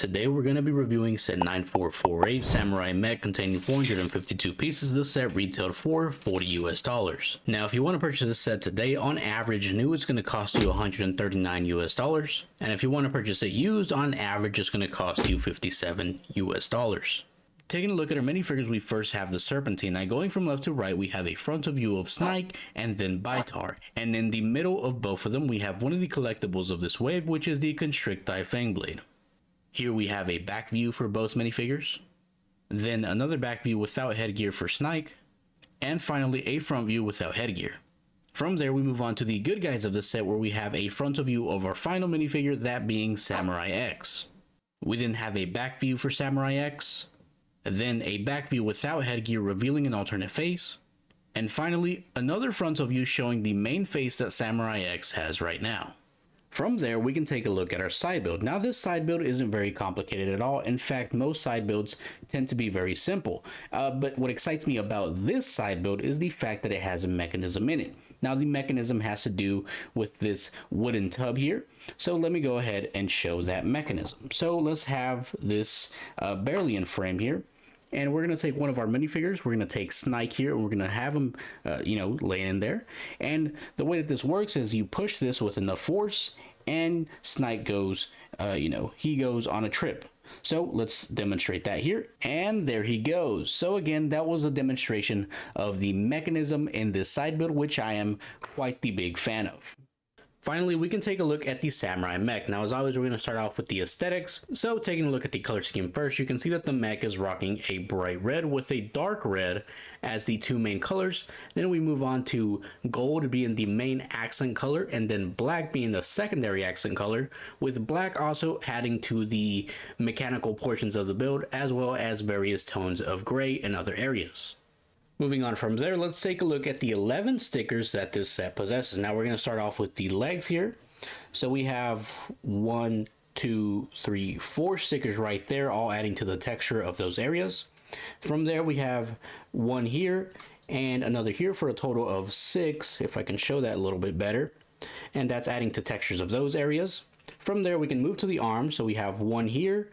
Today we're going to be reviewing set 9448 Samurai Mech containing 452 pieces. This set retailed for $40 US. Now if you want to purchase this set today, on average new it's going to cost you $139 US, and if you want to purchase it used, on average it's going to cost you $57 US. Taking a look at our minifigures, we first have the Serpentine. Now going from left to right, we have a frontal view of Snike and then Baitar. And in the middle of both of them, we have one of the collectibles of this wave, which is the Constricti Fangblade. Here we have a back view for both minifigures, then another back view without headgear for Snike, and finally a front view without headgear. From there, we move on to the good guys of the set, where we have a frontal view of our final minifigure, that being Samurai X. We then have a back view for Samurai X, then a back view without headgear revealing an alternate face, and finally another frontal view showing the main face that Samurai X has right now. From there, we can take a look at our side build. Now this side build isn't very complicated at all. In fact, most side builds tend to be very simple. But what excites me about this side build is the fact that it has a mechanism in it. Now the mechanism has to do with this wooden tub here. So let me go ahead and show that mechanism. So let's have this Beryllium frame here. And we're going to take one of our minifigures. We're going to take Snike here, and we're going to have him, laying in there. And the way that this works is you push this with enough force, and Snike goes, he goes on a trip. So let's demonstrate that here. And there he goes. So again, that was a demonstration of the mechanism in this side build, which I am quite the big fan of. Finally, we can take a look at the Samurai Mech. Now, as always, we're going to start off with the aesthetics. So, taking a look at the color scheme first, you can see that the mech is rocking a bright red with a dark red as the two main colors. Then we move on to gold being the main accent color, and then black being the secondary accent color, with black also adding to the mechanical portions of the build, as well as various tones of gray in other areas. Moving on from there, let's take a look at the 11 stickers that this set possesses. Now we're going to start off with the legs here. So we have 1, 2, 3, 4 stickers right there, all adding to the texture of those areas. From there, we have one here and another here for a total of 6, if I can show that a little bit better. And that's adding to textures of those areas. From there, we can move to the arms. So we have one here,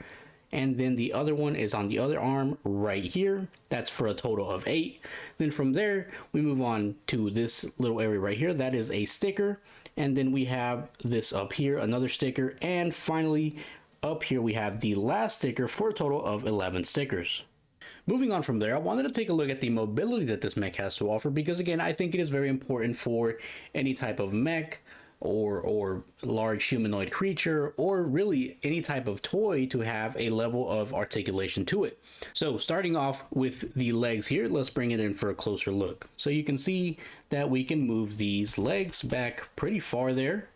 and then the other one is on the other arm right here. That's for a total of 8. Then from there, we move on to this little area right here. That is a sticker. And then we have this up here, another sticker. And finally, up here, we have the last sticker for a total of 11 stickers. Moving on from there, I wanted to take a look at the mobility that this mech has to offer, because again, I think it is very important for any type of mech or large humanoid creature, or really any type of toy, to have a level of articulation to it. So starting off with the legs here, let's bring it in for a closer look. So you can see that we can move these legs back pretty far there,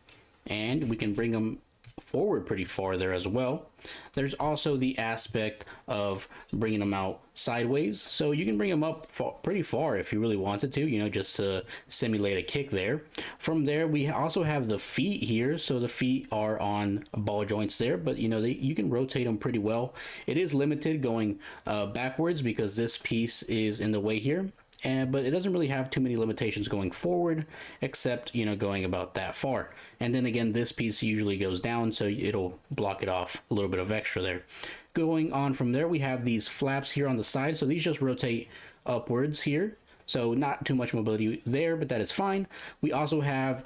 and we can bring them forward pretty far there as well. There's also the aspect of bringing them out sideways, so you can bring them up pretty far if you really wanted to, just to simulate a kick there. From there, we also have the feet here. So the feet are on ball joints there, but you can rotate them pretty well. It is limited going backwards because this piece is in the way here. But it doesn't really have too many limitations going forward, except, going about that far. And then again, this piece usually goes down, so it'll block it off a little bit of extra there. Going on from there, we have these flaps here on the side. So these just rotate upwards here. So not too much mobility there, but that is fine. We also have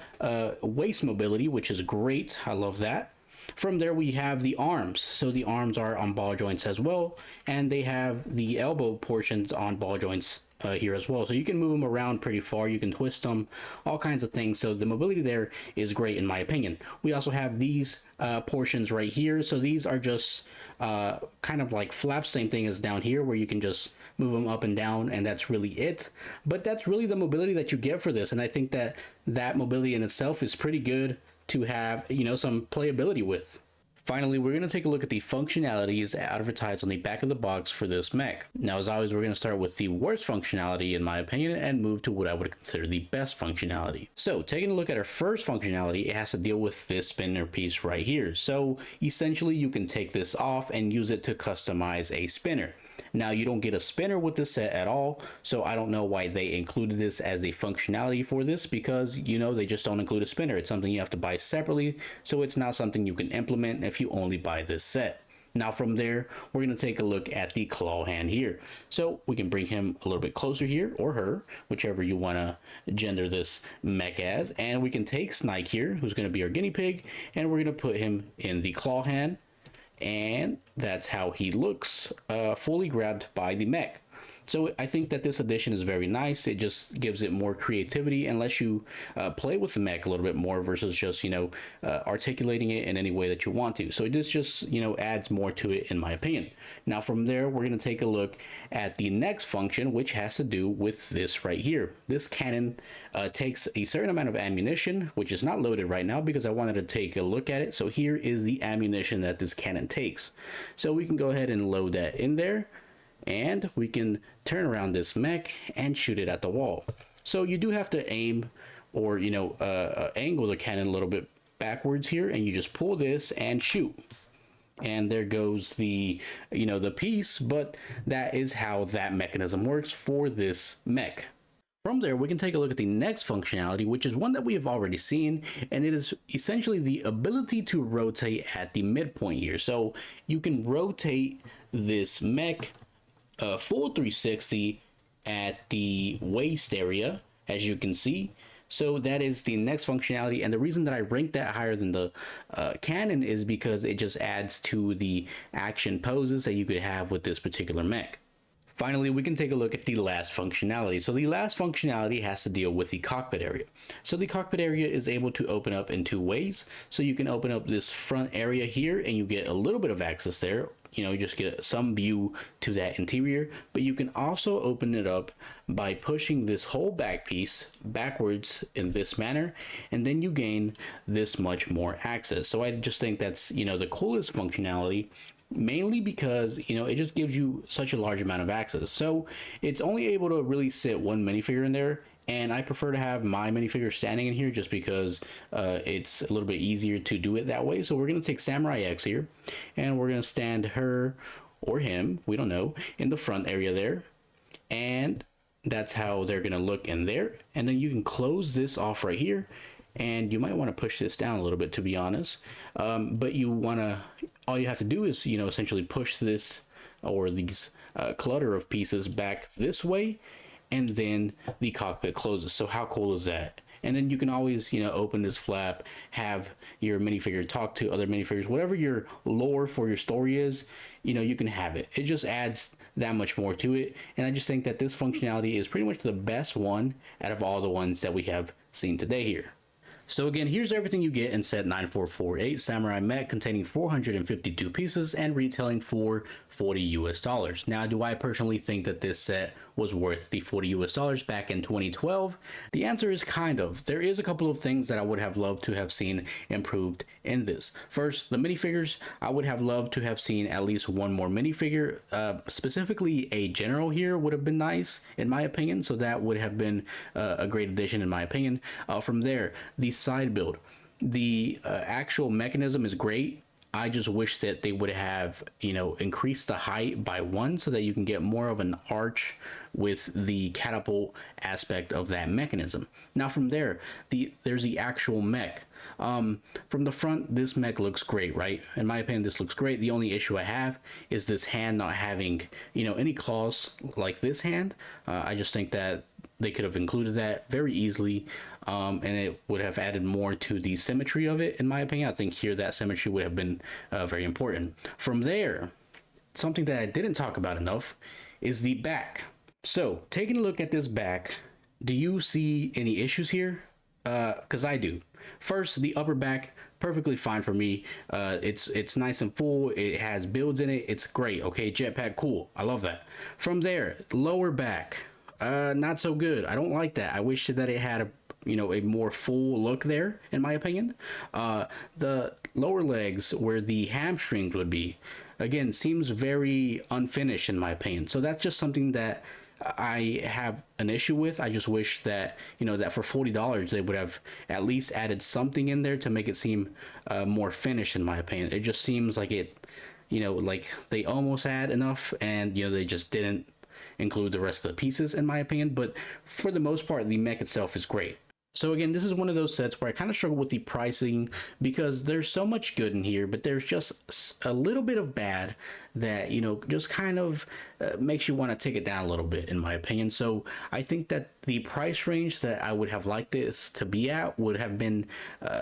waist mobility, which is great. I love that. From there, we have the arms. So the arms are on ball joints as well, and they have the elbow portions on ball joints here as well. So you can move them around pretty far, you can twist them, all kinds of things. So the mobility there is great in my opinion. We also have these portions right here. So these are just kind of like flaps, same thing as down here, where you can just move them up and down, and that's really it. But that's really the mobility that you get for this, and I think that that mobility in itself is pretty good to have, some playability with. Finally, we're going to take a look at the functionalities advertised on the back of the box for this mech. Now, as always, we're going to start with the worst functionality in my opinion and move to what I would consider the best functionality. So, taking a look at our first functionality, it has to deal with this spinner piece right here. So, essentially, you can take this off and use it to customize a spinner. Now, you don't get a spinner with this set at all, so I don't know why they included this as a functionality for this, because, they just don't include a spinner. It's something you have to buy separately, so it's not something you can implement if you only buy this set. Now from there, we're going to take a look at the claw hand here. So we can bring him a little bit closer here, or her, whichever you want to gender this mech as. And we can take Snike here, who's going to be our guinea pig, and we're going to put him in the claw hand. And that's how he looks fully grabbed by the mech. So I think that this addition is very nice. It just gives it more creativity and lets you play with the mech a little bit more versus just, articulating it in any way that you want to. So this just, adds more to it in my opinion. Now from there, we're going to take a look at the next function, which has to do with this right here. This cannon takes a certain amount of ammunition, which is not loaded right now because I wanted to take a look at it. So here is the ammunition that this cannon takes. So we can go ahead and load that in there. And we can turn around this mech and shoot it at the wall. So you do have to aim or, angle the cannon a little bit backwards here, and you just pull this and shoot. And there goes the piece, but that is how that mechanism works for this mech. From there, we can take a look at the next functionality, which is one that we have already seen, and it is essentially the ability to rotate at the midpoint here. So you can rotate this mech full 360 at the waist area, as you can see. So that is the next functionality, and the reason that I rank that higher than the cannon is because it just adds to the action poses that you could have with this particular mech. Finally, we can take a look at the last functionality. So the last functionality has to deal with the cockpit area. So the cockpit area is able to open up in two ways. So you can open up this front area here and you get a little bit of access there. You just get some view to that interior, but you can also open it up by pushing this whole back piece backwards in this manner, and then you gain this much more access. So I just think that's, the coolest functionality, mainly because, it just gives you such a large amount of access. So it's only able to really sit one minifigure in there. And I prefer to have my minifigure standing in here just because it's a little bit easier to do it that way. So we're going to take Samurai X here, and we're going to stand her or him, we don't know, in the front area there. And that's how they're going to look in there. And then you can close this off right here. And you might want to push this down a little bit, to be honest. But all you have to do is, essentially push this or these clutter of pieces back this way, and then the cockpit closes. So how cool is that? And then you can always, open this flap, have your minifigure talk to other minifigures, whatever your lore for your story is, you can have it. It just adds that much more to it. And I just think that this functionality is pretty much the best one out of all the ones that we have seen today here. So again, here's everything you get in set 9448 Samurai Mech, containing 452 pieces and retailing for $40 US. Now, do I personally think that this set was worth the $40 US back in 2012? The answer is kind of. There is a couple of things that I would have loved to have seen improved in this. First, the minifigures. I would have loved to have seen at least one more minifigure. Specifically, a general here would have been nice, in my opinion. So that would have been a great addition, in my opinion. From there, the side build. The actual mechanism is great. I just wish that they would have, increased the height by 1 so that you can get more of an arch with the catapult aspect of that mechanism. Now from there, there's the actual mech. From the front, this mech looks great, right? In my opinion, this looks great. The only issue I have is this hand not having, any claws like this hand. I just think that they could have included that very easily, and it would have added more to the symmetry of it, in my opinion. I think here that symmetry would have been very important. From there, something that I didn't talk about enough is the back. So, taking a look at this back, do you see any issues here? Because I do. First, the upper back, perfectly fine for me. It's nice and full. It has builds in it. It's great. Okay, jetpack, cool. I love that. From there, lower back, not so good. I don't like that. I wish that it had a more full look there, in my opinion. The lower legs, where the hamstrings would be, again, seems very unfinished, in my opinion. So that's just something that I have an issue with. I just wish that, that for $40 they would have at least added something in there to make it seem more finished, in my opinion. It just seems like it, like they almost had enough, and they just didn't include the rest of the pieces, in my opinion. But for the most part, the mech itself is great. So again, this is one of those sets where I kind of struggle with the pricing because there's so much good in here, but there's just a little bit of bad that, you know, just kind of makes you want to take it down a little bit, in my opinion. So I think that the price range that I would have liked this to be at would have been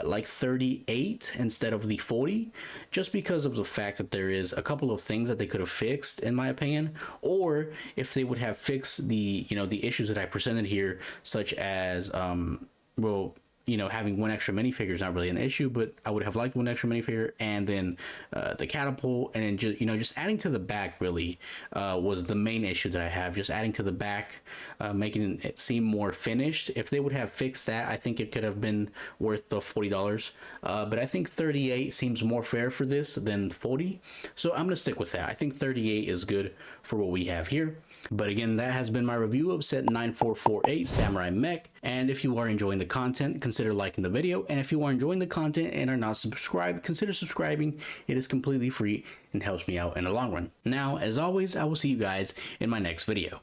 like 38 instead of the 40, just because of the fact that there is a couple of things that they could have fixed, in my opinion, or if they would have fixed the, you know, the issues that I presented here, such as well, you know, having one extra minifigure is not really an issue, but I would have liked one extra minifigure, and then the catapult, and then just, you know, just adding to the back really was the main issue that I have. Just adding to the back, making it seem more finished. If they would have fixed that, I think it could have been worth the $40. But I think 38 seems more fair for this than 40, so I'm gonna stick with that. I think 38 is good for what we have here. But again, that has been my review of set 9448 Samurai Mech. And if you are enjoying the content, consider liking the video. And if you are enjoying the content and are not subscribed, consider subscribing. It is completely free and helps me out in the long run. Now, as always, I will see you guys in my next video.